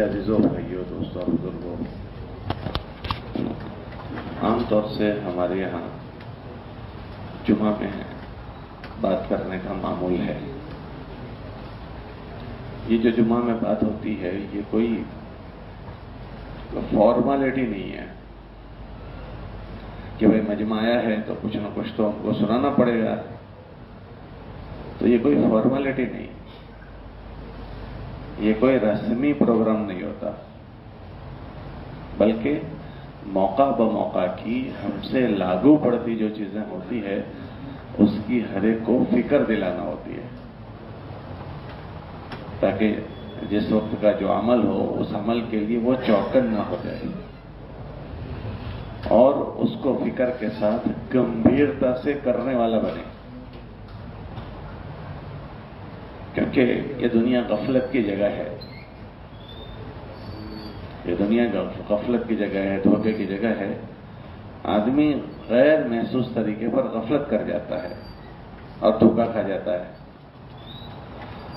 میرے عزیزوں بھائیوں دوستوں بزرگوں، عام طور سے ہمارے یہاں جمعہ میں بات کرنے کا معمول ہے۔ یہ جو جمعہ میں بات ہوتی ہے یہ کوئی فارمالٹی نہیں ہے کہ بھئی مجمع آیا ہے تو کچھ نہ کچھ تو ہم کو سنانا پڑے گا، تو یہ کوئی فارمالٹی نہیں، یہ کوئی رسمی پروگرام نہیں ہوتا، بلکہ موقع بموقع کی ہم سے لاگو پڑتی جو چیزیں ہوتی ہے اس کی ہر ایک کو فکر دلانا ہوتی ہے، تاکہ جس وقت کا جو عمل ہو اس عمل کے لیے وہ چوکن نہ ہو جائے اور اس کو فکر کے ساتھ گمبھیرتا سے کرنے والا بنے، کیونکہ یہ دنیا غفلت کی جگہ ہے، یہ دنیا غفلت کی جگہ ہے، دھوکے کی جگہ ہے۔ آدمی غیر محسوس طریقے پر غفلت کر جاتا ہے اور دھوکا کھا جاتا ہے۔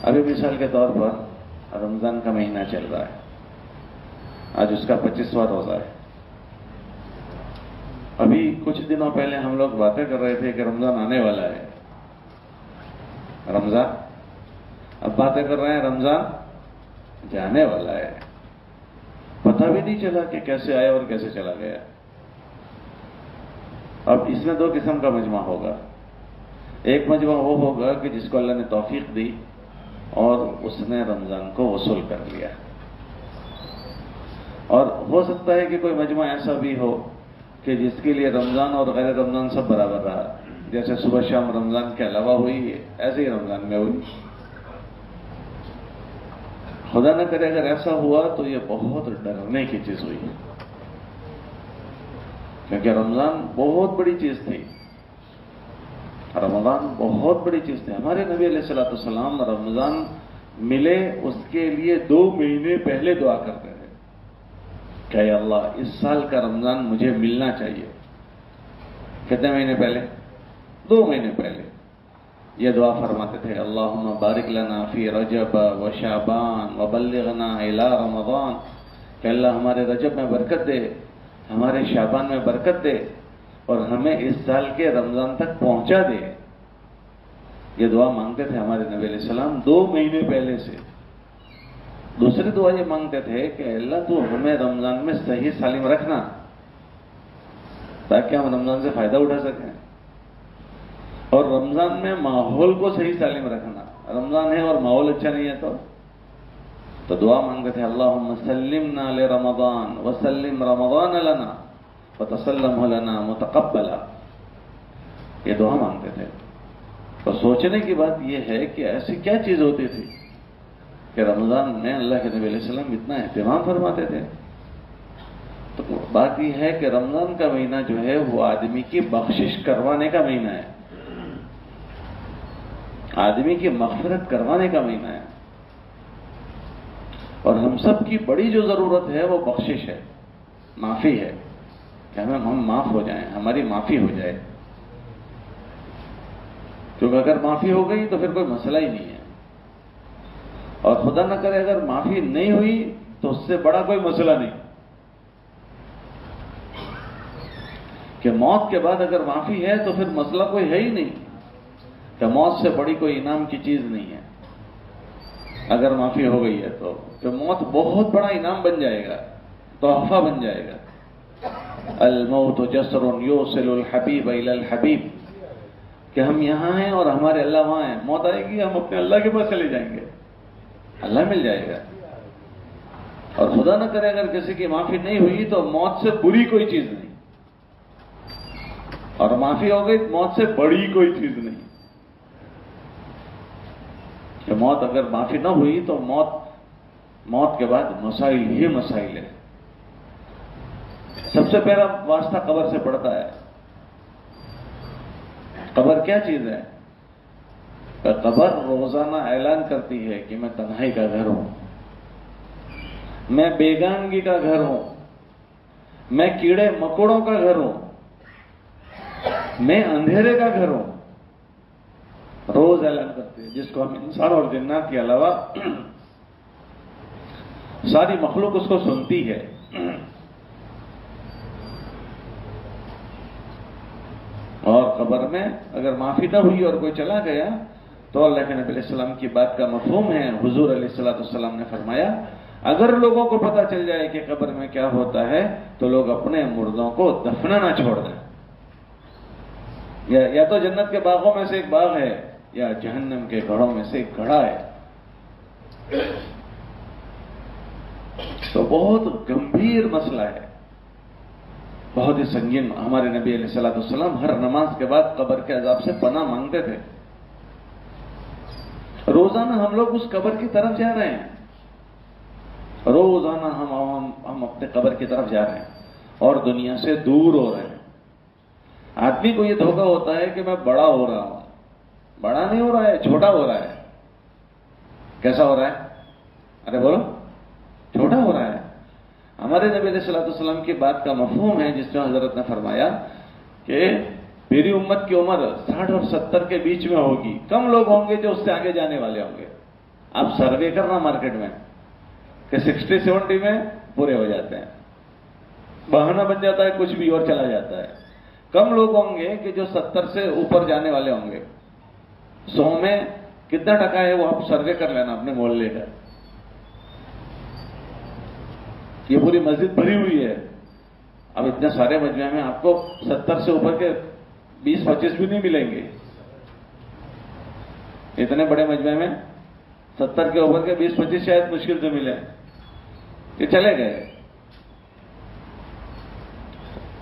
ابھی مثال کے طور پر رمضان کا مہینہ چل رہا ہے، آج اس کا 25واں روزہ ہے۔ ابھی کچھ دنوں پہلے ہم لوگ باتیں کر رہے تھے کہ رمضان آنے والا ہے، رمضان، اب باتیں کر رہے ہیں رمضان جانے والا ہے، پتہ بھی نہیں چلا کہ کیسے آیا اور کیسے چلا گیا۔ اب اس میں دو قسم کا مجمع ہوگا، ایک مجمع وہ ہوگا کہ جس کو اللہ نے توفیق دی اور اس نے رمضان کو وصول کر لیا، اور ہو سکتا ہے کہ کوئی مجمع ایسا بھی ہو کہ جس کے لیے رمضان اور غیر رمضان سب برابر رہا، جیسے صبح شام رمضان کے علاوہ ہوئی ایسے ہی رمضان میں ہوئی۔ خدا نہ کرے اگر ایسا ہوا تو یہ بہت ڈرنے کی چیز ہوئی، کیونکہ رمضان بہت بڑی چیز تھی، رمضان بہت بڑی چیز تھی۔ ہمارے نبی علیہ الصلوۃ والسلام رمضان ملے اس کے لیے 2 مہینے پہلے دعا کرتے تھے کہ اے اللہ اس سال کا رمضان مجھے ملنا چاہیے۔ کتنے مہینے پہلے؟ 2 مہینے پہلے یہ دعا فرماتے تھے، اللہم بارک لنا فی رجب و شعبان وبلغنا الی رمضان، کہ اللہ ہمارے رجب میں برکت دے، ہمارے شعبان میں برکت دے اور ہمیں اس سال کے رمضان تک پہنچا دے۔ یہ دعا مانگتے تھے ہمارے نبی علیہ السلام 2 مہینے پہلے سے۔ دوسری دعا یہ مانگتے تھے کہ اللہ تو ہمیں رمضان میں صحیح سالم رکھنا تاکہ ہم رمضان سے فائدہ اٹھا سکیں، اور رمضان میں ماحول کو صحیح سالم رکھنا، رمضان ہے اور ماحول اچھا نہیں ہے تو دعا مانگتے تھے اللہم سلمنا لرمضان وسلم رمضان لنا وتسلمہ لنا متقبلا، یہ دعا مانگتے تھے۔ تو سوچنے کی بات یہ ہے کہ ایسی کیا چیز ہوتی تھی کہ رمضان میں اللہ کے نبی علیہ السلام اتنا اہتمام فرماتے تھے۔ تو بات یہ ہے کہ رمضان کا مہینہ جو ہے وہ آدمی کی بخشش کروانے کا مہینہ ہے، آدمی کی مغفرت کروانے کا مہینہ ہے، اور ہم سب کی بڑی جو ضرورت ہے وہ بخشش ہے، معافی ہے، کہ ہم معاف ہو جائیں، ہماری معافی ہو جائے، کیونکہ اگر معافی ہو گئی تو پھر کوئی مسئلہ ہی نہیں ہے، اور خدا نہ کرے اگر معافی نہیں ہوئی تو اس سے بڑا کوئی مسئلہ نہیں، کہ موت کے بعد اگر معافی ہے تو پھر مسئلہ کوئی ہے ہی نہیں، کہ موت سے بڑی کوئی انعام کی چیز نہیں ہے اگر معافی ہو گئی ہے تو کہ موت بہت بڑا انعام بن جائے گا، تحفہ بن جائے گا۔ الموت جسر یوصل الحبیب الی الحبیب، کہ ہم یہاں ہیں اور ہمارے اللہ وہاں ہیں، موت آئے گی ہم اپنے اللہ کے پاس چلے جائیں گے، اللہ مل جائے گا، اور خدا نہ کرے اگر کسی کی معافی نہیں ہوئی تو موت سے بری کوئی چیز نہیں، اور معافی ہو گئی موت سے بڑی کوئی چیز نہیں، کہ موت اگر معافی نہ ہوئی تو موت کے بعد مسائل ہی مسائل ہے۔ سب سے پہلا واسطہ قبر سے پڑتا ہے۔ قبر کیا چیز ہے؟ کہ قبر روزانہ اعلان کرتی ہے کہ میں تنہائی کا گھر ہوں، میں بیگانگی کا گھر ہوں، میں کیڑے مکوڑوں کا گھر ہوں، میں اندھیرے کا گھر ہوں، روز اعلان کرتے ہیں، جس کو ہم انسان اور جنات کے علاوہ ساری مخلوق اس کو سنتی ہے. اور قبر میں اگر معافی نہ ہوئی اور کوئی چلا گیا تو اللہ کے نبی علیہ السلام کی بات کا مفہوم ہے. حضور علیہ السلام نے فرمایا اگر لوگوں کو پتہ چل جائے کہ قبر میں کیا ہوتا ہے تو لوگ اپنے مردوں کو دفنانا چھوڑ دیں. یا تو جنت کے باغوں میں سے ایک باغ ہے یا جہنم کے گڑھوں میں سے ایک گڑھا ہے. تو بہت گمبھیر مسئلہ ہے, بہت ہی سنگین. ہمارے نبی علیہ السلام ہر نماز کے بعد قبر کے عذاب سے پناہ مانگتے تھے. روزانہ ہم لوگ اس قبر کی طرف جا رہے ہیں, روزانہ ہم اپنے قبر کی طرف جا رہے ہیں اور دنیا سے دور ہو رہے ہیں. آدمی کو یہ دھوکہ ہوتا ہے کہ میں بڑا ہو رہا ہوں. بڑا نہیں ہو رہا ہے, چھوٹا ہو رہا ہے. کیسا ہو رہا ہے؟ ارے بولو, چھوٹا ہو رہا ہے. ہمارے نبی علیہ السلام کی بات کا مفہوم ہے جس میں حضرت نے فرمایا کہ میری امت کی عمر 60 اور 70 کے بیچ میں ہوگی. کم لوگ ہوں گے جو اس سے آگے جانے والے ہوں گے. آپ سروے کرنا مارکیٹ میں کہ 60-70 میں پورے ہو جاتے ہیں, بہانہ بن جاتا ہے, کچھ بھی اور چلا جاتا ہے. کم لوگ ہوں گے کہ جو 70 سے اوپر جانے والے ہوں گے. 100 میں کتنا ٹکا ہے وہ آپ سروے کر لینا اپنے محلے کا. یہ پوری مسجد بھری ہوئی ہے. اب اتنے سارے مجمع میں آپ کو 70 سے اوپر کے 20-25 بھی نہیں ملیں گے. اتنے بڑے مجمع میں 70 کے اوپر کے 20-25 شاید مشکل سے ملے. یہ چلے گئے.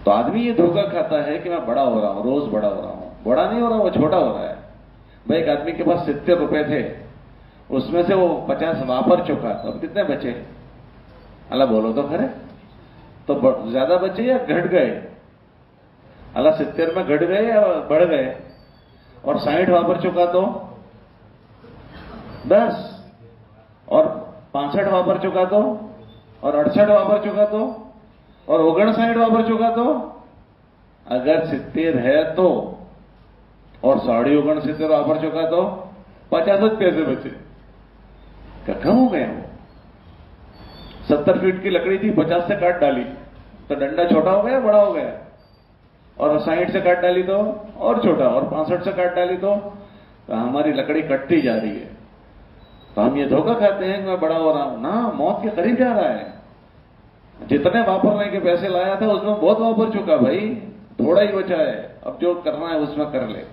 تو آدمی یہ دھوکہ کھاتا ہے کہ میں بڑا ہو رہا ہوں, روز بڑا ہو رہا ہوں. بڑا نہیں ہو رہا, وہ چھوٹا ہو رہا ہے. بھائی ایک آدمی کے پاس 70 روپے تھے, اس میں سے وہ 50 واپر چکا, تو اب کتنے بچے؟ اللہ بولو تو کھرے. تو زیادہ بچے یا گھٹ گئے؟ اللہ 70 میں گھٹ گئے یا بڑھ گئے؟ اور 60 واپر چکا تو 10, اور 65 واپر چکا تو, اور 68 واپر چکا تو, اور 59 واپر چکا تو. اگر 70 ہے تو اور 69 واپر چکا تو 50 پیسے بچے. کم ہو گئے. وہ 70 فیٹ کی لکڑی تھی, 50 سے کاٹ ڈالی تو ڈنڈا چھوٹا ہو گیا, بڑا ہو گیا. اور 60 سے کاٹ ڈالی تو اور چھوٹا, اور 65 سے کاٹ ڈالی تو ہماری لکڑی کٹتی جا رہی ہے. تو ہم یہ دھوکہ کھاتے ہیں کہ میں بڑا ہو رہا ہوں. نا, موت کے قریب جا رہا ہے. جتنے واپرنے کے پیسے لایا تھا اس میں بہت واپر چکا بھائی, تھوڑا ہی بچا ہے. اب جو کرنا ہے اس میں کر لے.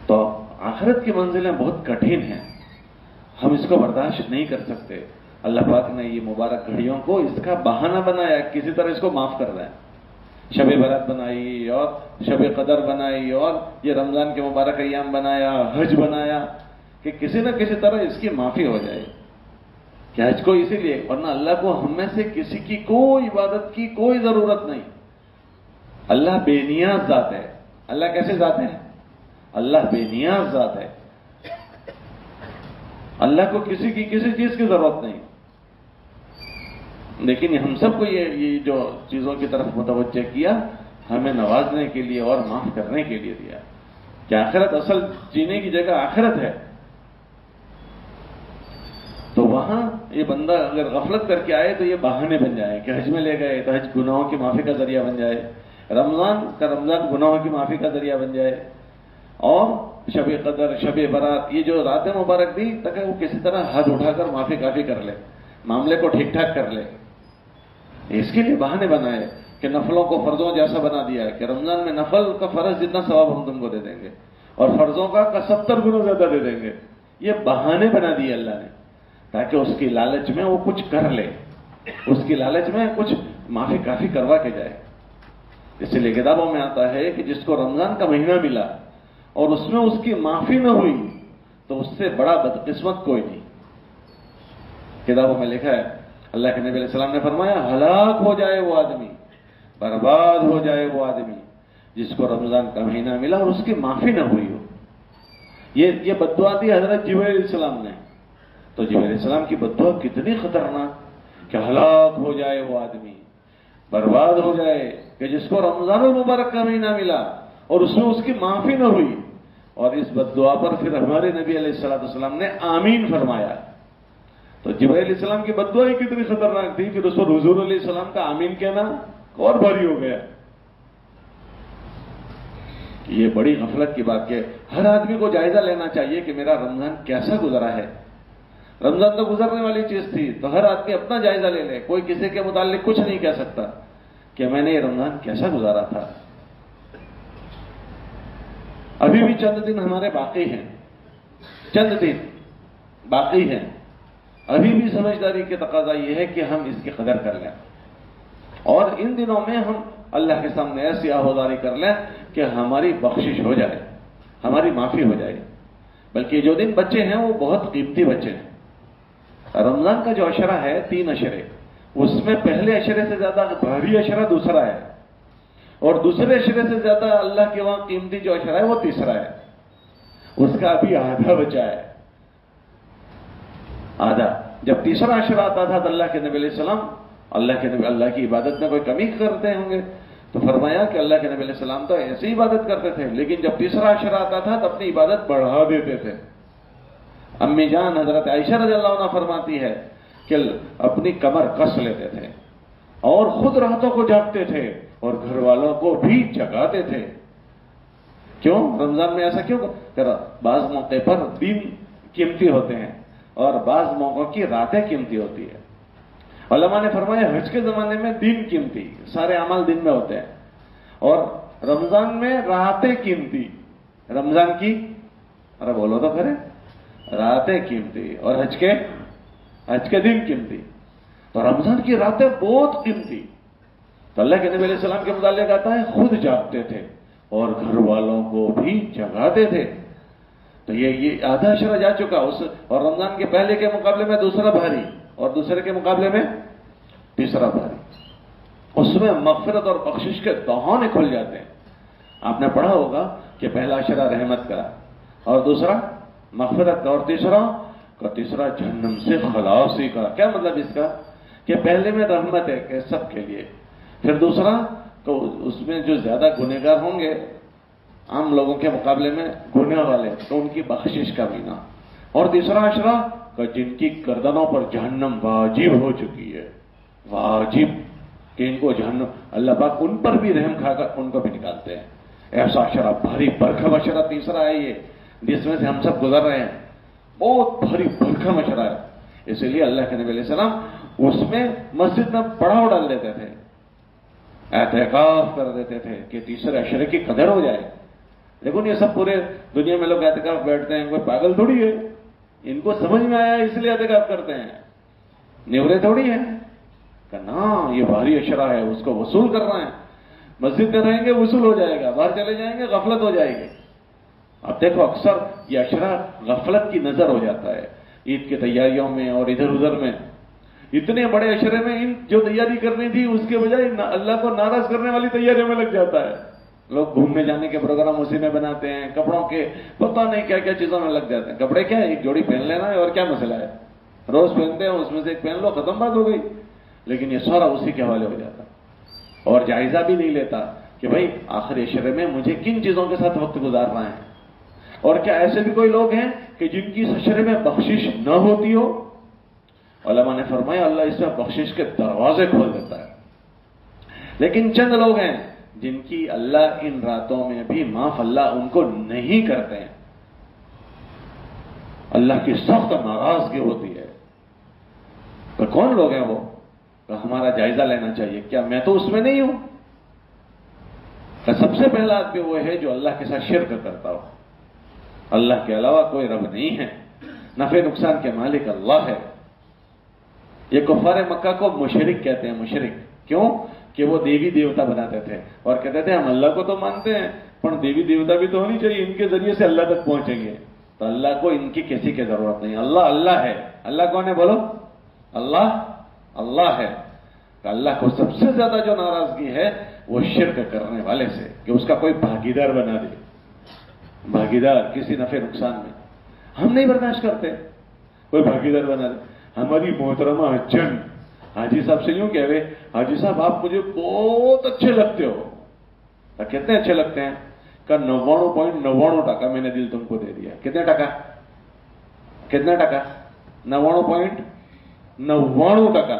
تو آخرت کی منزلیں بہت کٹھن ہیں, ہم اس کو برداشت نہیں کر سکتے. اللہ پاک نے یہ مبارک گھڑیوں کو اس کا بہانہ بنایا, کسی طرح اس کو معاف کر رہا ہے. شب برات بنائی اور شب قدر بنائی اور یہ رمضان کے مبارک ایام بنایا, حج بنایا کہ کسی نہ کسی طرح اس کی معافی ہو جائے. کہ حج کو اسی لیے, ورنہ اللہ کو ہم میں سے کسی کی کوئی عبادت کی کوئی ضرورت نہیں. اللہ بے نیاز ذات ہے. اللہ کیسے ذات ہے؟ اللہ بے نیاز ذات ہے. اللہ کو کسی کی کسی چیز کی ضرورت نہیں. لیکن ہم سب کو یہ جو چیزوں کی طرف متوجہ کیا, ہمیں نوازنے کے لیے اور معاف کرنے کے لیے دیا. کہ آخرت, اصل جینے کی جگہ آخرت ہے. تو وہاں یہ بندہ اگر غفلت کر کے آئے تو یہ بہانے بن جائے کہ حج میں لے گئے تو حج گناہوں کی معافی کا ذریعہ بن جائے, رمضان گناہوں کی معافی کا ذریعہ بن جائے, اور شب قدر, شب برات, یہ جو رات مبارک دی تاکہ وہ کسی طرح ہاتھ اٹھا کر معافی کافی کر لے, معاملے کو ٹھیک ٹھاک کر لے. اس کے لیے بہانے بنائے کہ نفلوں کو فرضوں جیسا بنا دیا ہے کہ رمضان میں نفل کا فرض جتنا ثواب ہم تم کو دے دیں گے اور فرضوں کا 70 گنا زیادہ دے دیں گے. یہ بہانے بنا دیے اللہ نے تاکہ اس کی لالچ میں وہ کچھ کر لے, اس کی لالچ میں کچھ معافی کافی کروا کے جائے. اس لیے کتابوں میں آتا ہے کہ جس کو رمضان کا مہینہ ملا اور اس میں اس کی معافی نہ ہوئی تو اس سے بڑا بدقسمت کوئی نہیں. کتابوں میں لکھا ہے, اللہ کے نبی علیہ السلام نے فرمایا, ہلاک ہو جائے وہ آدمی, برباد ہو جائے وہ آدمی جس کو رمضان کا مہینہ ملا اور اس کی معافی نہ ہوئی ہو. یہ بددعا دی حضرت جبرائیل علیہ السلام نے. تو جبرائیل علیہ السلام کی بددعا کتنی خطرناک کہ ہلاک ہو جائے وہ آدمی, برباد ہو جائے, کہ جس کو رمضان المبارک کا مہینہ ملا اور اس میں اس کی معافی نہ ہوئی. اور اس بددعا پر پھر ہمارے نبی علیہ السلام نے آمین فرمایا. تو جبرائیل علیہ السلام کی بددعا ہی کتنی خطرناک تھی، پھر اس پر حضور علیہ السلام کا آمین کہنا اور بھاری ہو گیا. یہ بڑی غفلت کی بات کہ ہر آدمی کو جائزہ لینا چاہیے کہ میرا رمضان کیسا گزرا ہے. رمضان تو گزرنے والی چیز تھی، تو ہر آدمی اپنا جائزہ لے لے. کوئی کسی کے متعلق کچھ نہیں کہہ سکتا کہ میں نے یہ رمضان کیسا گزارا تھا. ابھی بھی چند دن ہمارے باقی ہیں، چند دن باقی ہیں. ابھی بھی سمجھداری کے تقاضا یہ ہے کہ ہم اس کی قدر کر لیں، اور ان دنوں میں ہم اللہ کے سامنے ایسی آہوازاری کر لیں کہ ہماری بخشش ہو جائے، ہماری معافی ہو جائے. بلکہ جو دن بچے ہیں وہ بہت قیمتی بچے ہیں. رمضان کا جو عشرہ ہے 3 عشرے، اس میں پہلے عشرے سے زیادہ بھاری عشرہ دوسرا ہے، اور دوسرے عشرے سے زیادہ اللہ کے وہاں قیمتی جو عشرہ ہے وہ تیسرا ہے. اس کا ابھی آدھا بچا ہے، آدھا. جب تیسرا عشرہ آتا تھا تو اللہ کے نبی علیہ السلام اللہ کی عبادت میں کوئی کمی کرتے ہوں گے تو فرمایا کہ اللہ کے نبی علیہ السلام تو ایسی عبادت کرتے تھے، لیکن جب تیسرا عشرہ آتا تھا تو اپنی عبادت بڑھا دیتے تھے. امی جان حضرت عائشہ رضی اللہ عنہ فرماتی ہے کہ اپنی کمر کس لیتے تھے اور خود راتوں کو جاگتے تھے اور گھر والوں کو بھی جگاتے تھے. کیوں رمضان میں ایسا کیوں کرا؟ بعض موقع پر دن قیمتی ہوتے ہیں اور بعض موقعوں کی راتیں قیمتی ہوتی ہے. علماء نے فرمایا حج کے زمانے میں دن قیمتی، سارے اعمال دن میں ہوتے ہیں، اور رمضان میں راتیں قیمتی. رمضان کی ارے بولو تو پھر راتیں قیمتی، اور حج کے دن قیمتی. تو رمضان کی راتیں بہت قیمتی. تو اللہ کے نبی علیہ السلام کے متعلق آتا ہے خود جاگتے تھے اور گھر والوں کو بھی جگاتے تھے. تو یہ آدھا عشرہ جا چکا اس، اور رمضان کے پہلے کے مقابلے میں دوسرا بھاری اور دوسرے کے مقابلے میں تیسرا بھاری. اس میں مغفرت اور بخشش کے دہانے کھل جاتے ہیں. آپ نے پڑھا ہوگا کہ پہلا عشرہ رحمت کا اور دوسرا مغفرت کا، اور تیسرا جہنم سے خلاصی کا. کیا مطلب اس کا؟ کہ پہلے میں رحمت ہے کہ سب کے لیے، پھر دوسرا تو اس میں جو زیادہ گنہگار ہوں گے عام لوگوں کے مقابلے میں گناہ والے، تو ان کی بخشش کا مہینہ. اور تیسرا عشرہ جن کی گردنوں پر جہنم واجب ہو چکی ہے، واجب کہ ان کو جہنم، اللہ پاک ان پر بھی رحم کھا کر ان کو بھی نکالتے ہیں. ایسا عشرہ بھاری بھرکم عشرہ تیسرا ہے یہ، جس میں سے ہم سب گزر رہے ہیں. بہت بھاری بھرکم عشرہ ہے. اسی لیے اللہ کے نبی علیہ السلام اس میں مسجد میں پڑاؤ ڈال دیتے تھے، اعتکاف کر دیتے تھے کہ تیسرے عشرے کی قدر ہو جائے. دیکھو یہ سب پورے دنیا میں لوگ اعتکاف بیٹھتے ہیں، کوئی پاگل تھوڑی ہے، ان کو سمجھ میں آیا اس لیے اعتکاف کرتے ہیں، نیورے تھوڑی ہے. کہنا یہ بھاری عشرہ ہے، اس کو وصول کرنا ہے. مسجد میں رہیں گے وصول ہو جائے گا، باہر چلے جائیں گے غفلت ہو جائے گی. اب دیکھو اکثر یہ عشرہ غفلت کی نظر ہو جاتا ہے عید کی تیاریوں میں اور ادھر ادھر میں. اتنے بڑے عشرے میں ان جو تیاری کرنی تھی اس کے بجائے اللہ کو ناراض کرنے والی تیاریوں میں لگ جاتا ہے. لوگ گھومنے جانے کے پروگرام اسی میں بناتے ہیں، کپڑوں کے پتہ نہیں کیا کیا چیزوں میں لگ جاتے ہیں. کپڑے کیا ہے، ایک جوڑی پہن لینا ہے اور کیا مسئلہ ہے، روز پہنتے ہیں اس میں سے ایک پہن لو، ختم بات ہو گئی. لیکن یہ سارا اسی کے حوالے ہو جاتا اور جائزہ بھی نہیں لیتا کہ بھائی آخری عشرے میں مجھے کن چیزوں کے ساتھ وقت گزارنا ہے. اور کیا ایسے بھی کوئی لوگ ہیں کہ جن کی اس عشرے میں بخشش نہ ہوتی ہو؟ علماء نے فرمایا اللہ اس میں بخشش کے دروازے کھول دیتا ہے. لیکن چند لوگ ہیں جن کی اللہ ان راتوں میں بھی معاف اللہ ان کو نہیں کرتے ہیں. اللہ کی سخت ناراضگی ہوتی ہے. تو کون لوگ ہیں وہ؟ تو ہمارا جائزہ لینا چاہیے. کیا میں تو اس میں نہیں ہوں؟ سب سے پہلا آدمی وہ ہے جو اللہ کے ساتھ شرک کرتا ہو. اللہ کے علاوہ کوئی رب نہیں ہے، نفع نقصان کے مالک اللہ ہے. یہ کفار مکہ کو مشرک کہتے ہیں. مشرک کیوں؟ کہ وہ دیوی دیوتا بناتے تھے اور کہتے تھے ہم اللہ کو تو مانتے ہیں پر دیوی دیوتا بھی تو ہونی چاہیے، ان کے ذریعے سے اللہ تک پہنچیں گے. تو اللہ کو ان کی کسی کی ضرورت نہیں. اللہ ہے. اللہ کون ہے بولو؟ اللہ ہے. تو اللہ کو سب سے زیادہ جو ناراضگی ہے وہ شرک کرنے والے سے، کہ اس کا کوئی بھاگیدار بنا دے. بھاگیدار کسی نفع نقصان میں ہم نہیں برداشت کرتے، کوئی بھاگیدار بنا دے. ہماری محترمہ جن حاجی صاحب سے یوں کہہ رہے، حاجی صاحب آپ مجھے بہت اچھے لگتے ہو. کتنے اچھے لگتے ہیں؟ کہ 99.99% میں نے دل تم کو دے دیا. کتنے ٹکا؟ 99.99 99%।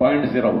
0.01,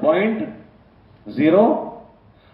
0.0।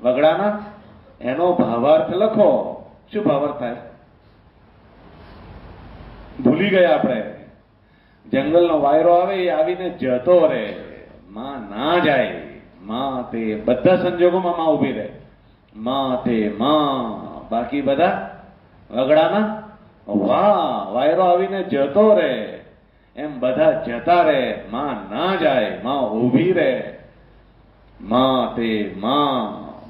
વગડાના, એનો ભાવાર્થ લખો। શું ભાવાર્થ થાય? ભૂલી ગયા આપણે। જંગલનો વાયરો આવે એ આવીને જતો રહે, માં ના જાય। માં તે બધા સંજોગોમાં માં ઊભી રહે। માં તે માં, બાકી બધા વગડાના વાહ, વાયરો આવીને જતો રહે, એમ બધા જતા રહે, માં ના જાય, માં ઊભી રહે। માં તે માં,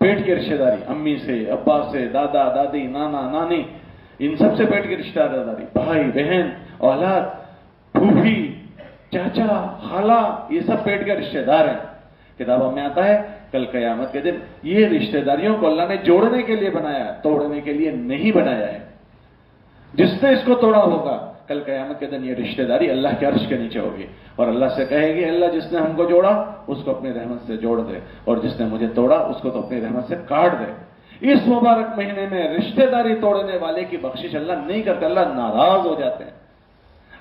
پیٹ کی رشتہ داری، امی سے، ابا سے، دادا دادی، نانا نانی، ان سب سے پیٹ کی رشتہ داری، بھائی بہن، اولاد، پھوپھی، چاچا، خالہ، یہ سب پیٹ کے رشتہ دار ہیں۔ کتابوں میں آتا ہے کل قیامت کے دن یہ رشتہ داریوں کو اللہ نے جوڑنے کے لیے بنایا ہے، توڑنے کے لیے نہیں بنایا ہے۔ جس نے اس کو توڑا ہوگا کل قیامت کے دن یہ رشتہ داری اللہ کے عرش کے نیچے ہوگی، اور اللہ سے کہے گی اللہ جس نے ہم کو جوڑا اس کو اپنی رحمت سے جوڑ دے، اور جس نے مجھے توڑا اس کو تو اپنی رحمت سے کاٹ دے۔ اس مبارک مہینے میں رشتہ داری توڑنے والے کی بخشش اللہ نہیں کرتے، اللہ ناراض ہو جاتے ہیں۔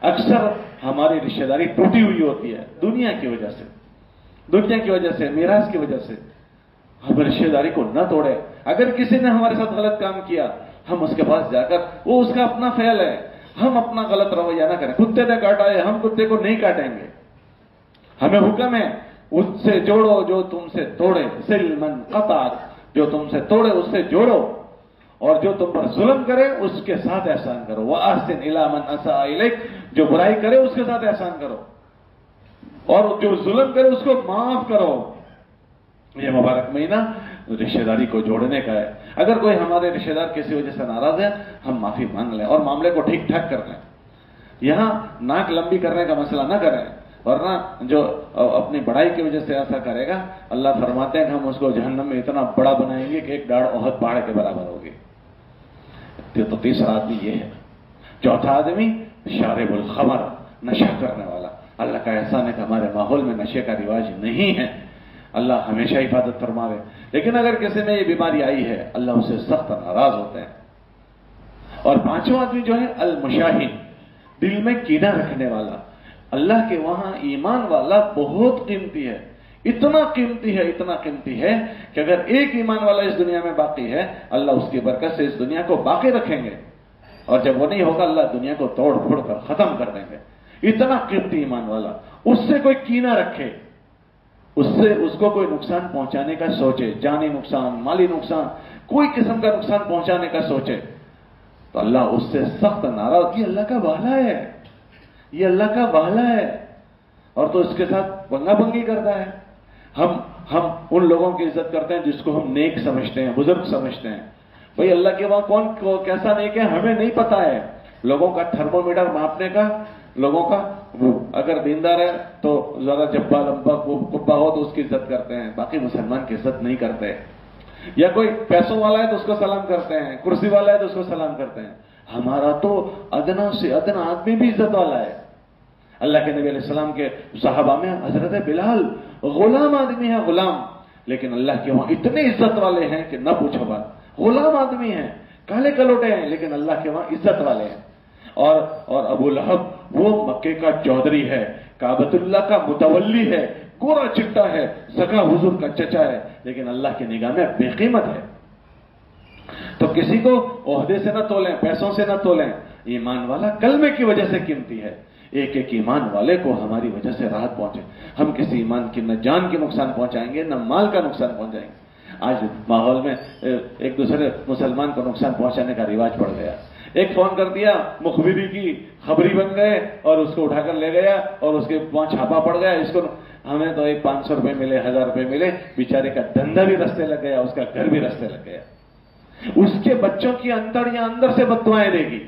اکثر ہماری رشتہ داری ٹوٹی ہوئی ہوتی ہے دنیا کی وجہ سے، دنیا کی وجہ سے، میراث کی وجہ سے۔ ہم رشتہ داری کو نہ توڑے۔ اگر کسی نے ہمارے ساتھ غلط کام کیا، ہم اس کے پاس جا کر، وہ اس کا اپنا فعل ہے، ہم اپنا غلط رویہ نہ کریں۔ کتے نے کاٹا ہے، ہم کتے کو نہیں کاٹیں گے۔ ہمیں حکم ہے اس سے جوڑو جو تم سے توڑے، سل من قطعک، جو تم سے توڑے اس سے جوڑو، اور جو تم پر ظلم کرے اس کے ساتھ احسان کرو۔ وَأَحْسِنْ إِلَىٰ مَنْ أَسَاءَ إِلَيْكَ، جو برائی کرے اس کے ساتھ احسان کرو، اور جو ظلم کرے اس کو معاف کرو۔ یہ مبارک مہینہ رشتہ داری کو جوڑنے کا ہے۔ اگر کوئی ہمارے رشتہ دار کسی وجہ سے ناراض ہے، ہم معافی مانگ لیں اور معاملے کو ٹھیک ٹھاک کر لیں۔ یہاں ناک لمبی کرنے کا مسئلہ نہ کریں، ورنہ جو اپنی بڑائی کی وجہ سے ایسا کرے گا، اللہ فرماتے ہیں کہ ہم اس کو جہنم میں اتنا بڑا بنائیں گے کہ ایک ڈاڑھ احد پہاڑ کے برابر ہوگی۔ تو تیسرا آدمی یہ ہے۔ چوتھا آدمی شارب الخمر، نشہ کرنے والا۔ اللہ کا احسان ہے کہ ہمارے ماحول میں نشے کا رواج نہیں ہے، اللہ ہمیشہ حفاظت فرماوے۔ لیکن اگر کسی میں یہ بیماری آئی ہے، اللہ اسے سخت ناراض ہوتے ہیں۔ اور پانچواں آدمی جو ہے المشاہد، دل میں کینہ رکھنے والا۔ اللہ کے وہاں ایمان والا بہت قیمتی ہے، اتنا قیمتی ہے، اتنا قیمتی ہے کہ اگر ایک ایمان والا اس دنیا میں باقی ہے، اللہ اس کی برکت سے اس دنیا کو باقی رکھیں گے، اور جب وہ نہیں ہوگا اللہ دنیا کو توڑ پھوڑ کر ختم کر دیں گے۔ اتنا قیمتی ایمان والا، اس سے کوئی کینہ رکھے، اس کو کوئی نقصان پہنچانے کا سوچے، جانی نقصان، مالی نقصان، کوئی قسم کا نقصان پہنچانے کا سوچے، تو اللہ اس سے سخت ناراض۔ یہ اللہ کا والا ہے، یہ اللہ کا والا ہے، اور تو اس کے ساتھ بنگا بنگی کرتا ہے۔ ہم ان لوگوں کی عزت کرتے ہیں جس کو ہم نیک سمجھتے ہیں، بزرگ سمجھتے ہیں۔ بھئی اللہ کے وہاں کون کیسا نیک ہے ہمیں نہیں پتا ہے۔ لوگوں کا تھرمومیٹر ماپنے کا، لوگوں کا اگر دیندار ہے تو ذرا جبا لمبا کبا ہو تو اس کی عزت کرتے ہیں، باقی مسلمان کی عزت نہیں کرتے۔ یا کوئی پیسوں والا ہے تو اس کو سلام کرتے ہیں، کرسی والا ہے تو اس کو سلام کرتے ہیں۔ ہمارا تو ادنا سے ادنا آدمی بھی عزت والا ہے۔ اللہ کے نبی علیہ السلام کے صحابہ میں حضرت بلال غلام آدمی ہے، غلام، لیکن اللہ کے وہاں اتنے عزت والے ہیں کہ نہ پوچھو بات۔ غلام آدمی ہیں، کالے کلوٹے ہیں، لیکن اللہ کے وہاں عزت والے ہیں۔ اور ابو لہب وہ مکے کا چودھری ہے، کعبۃ اللہ کا متولی ہے، گورا چٹا ہے، سگا حضور کا چچا ہے، لیکن اللہ کی نگاہ میں بے قیمت ہے۔ تو کسی کو عہدے سے نہ تولیں، پیسوں سے نہ تولیں۔ ایمان والا کلمے کی وجہ سے قیمتی ہے۔ ایک ایک ایمان والے کو ہماری وجہ سے راحت پہنچے۔ ہم کسی ایمان کی نہ جان کی نقصان پہنچائیں گے، نہ مال کا نقصان پہنچائیں گے۔ آج ماحول میں ایک دوسرے مسلمان کو نقصان پہنچانے کا رواج پڑ گیا۔ ایک فون کر دیا، مخبری کی خبری بن گئے اور اس کو اٹھا کر لے گیا اور اس کے وہاں چھاپا پڑ گیا۔ اس کو ہمیں تو ایک 500 روپے ملے، 1000 روپے ملے، بیچارے کا دھندا بھی رستے لگ گیا، اس کا گھر بھی رستے لگ گیا۔ اس کے بچوں کی انتڑیاں اندر سے بددعائیں دے گی،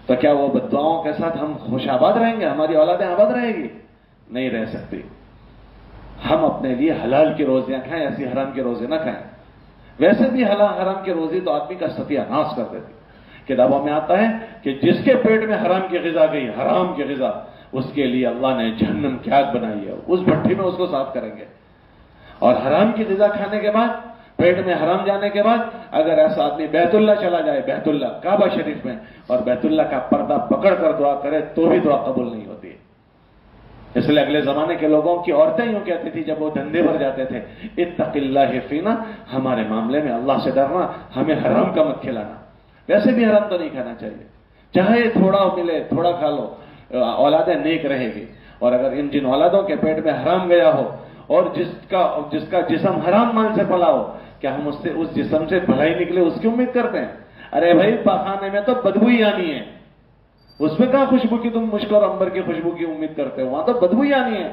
تو کیا وہ بددعاؤں کے ساتھ ہم خوش آباد رہیں گے؟ ہماری اولادیں آباد رہے گی؟ نہیں رہ سکتی۔ ہم اپنے لیے حلال کی روزیاں کھائیں، ایسی حرام کی روزی نہ کھائیں۔ ویسے بھی حرام کی روزی تو آدمی کا ستیہ ناش کر دیتی۔ کتابوں میں آتا ہے کہ جس کے پیٹ میں حرام کی غذا گئی، حرام کی غذا، اس کے لیے اللہ نے جہنم کی آگ بنائی ہے، اس بھٹی میں اس کو صاف کریں گے۔ اور حرام کی غذا کھانے کے بعد، پیٹ میں حرام جانے کے بعد، اگر ایسا آدمی بیت اللہ چلا جائے، بیت اللہ کعبہ شریف میں، اور بیت اللہ کا پردہ پکڑ کر دعا کرے تو بھی دعا قبول نہیں ہوتی۔ اس لیے اگلے زمانے کے لوگوں کی عورتیں یوں کہتی تھی جب وہ دھندے پر جاتے تھے، اتق اللہ فینا، ہمارے معاملے میں اللہ سے ڈرنا، ہمیں حرام کا مت کھلانا۔ ویسے بھی حرام تو نہیں کھانا چاہیے، چاہے تھوڑا ملے تھوڑا کھا لو، اولادیں نیک رہے گی۔ اور اگر جن اولادوں کے پیٹ میں حرام گیا ہو اور جس کا جسم حرام مال سے پلا ہو، کیا ہم اس جسم سے بھلائی نکلے اس کی امید کرتے ہیں؟ ارے بھائی پاخانے میں تو بدبو ہی آنی ہے، اس میں کہاں خوشبو کی تم مشک اور عنبر کی خوشبو کی امید کرتے ہو؟ وہاں تو بدبو ہی آنی ہے۔